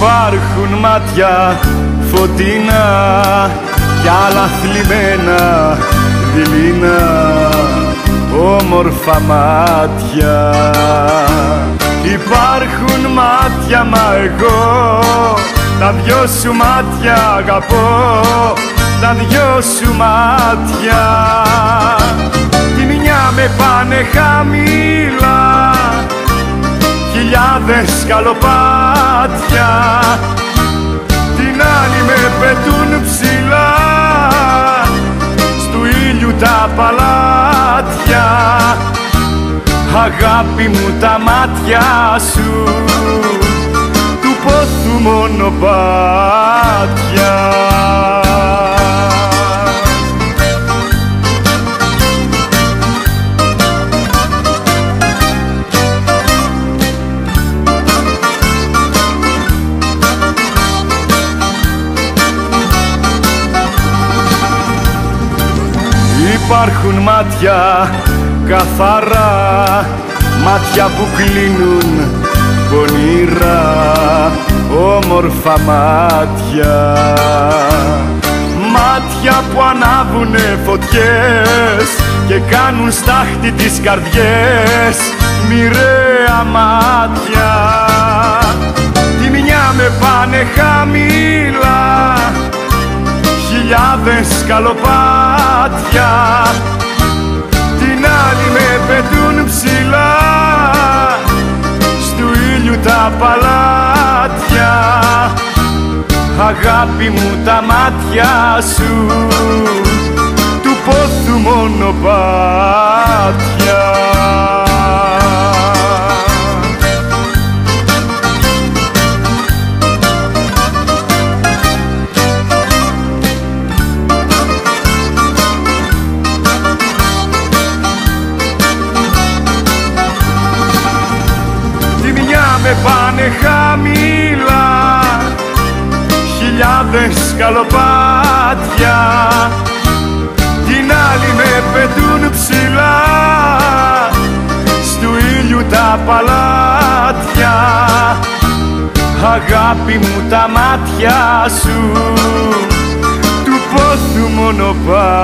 Υπάρχουν μάτια φωτεινά κι άλλα θλιμμένα δειλινά, όμορφα μάτια. Υπάρχουν μάτια, μα εγώ τα δυο σου μάτια αγαπώ, τα δυο σου μάτια. Τη μια με πάνε χαμηλά, χιλιάδες σκαλοπάτια, την άλλη με πετούν ψηλά, στου ήλιου τα παλάτια. Αγάπη μου, τα μάτια σου του πόθου μονοπάτια. Υπάρχουν μάτια καθαρά, μάτια που κλείνουν πονηρά, όμορφα μάτια. Μάτια που ανάβουνε φωτιές και κάνουν στάχτη τις καρδιές, μοιραία μάτια. Τη μια με πάνε χαμηλά, χιλιάδες σκαλοπάτια, την άλλη με πετούν ψηλά, στου ήλιου τα παλάτια. Αγάπη μου, τα μάτια σου του πόθου μονοπάτια. Με πάνε χαμηλά, χιλιάδες σκαλοπάτια, την άλλη με πετούν ψηλά, στου ήλιου τα παλάτια. Αγάπη μου, τα μάτια σου του πόθου μονοπάτια.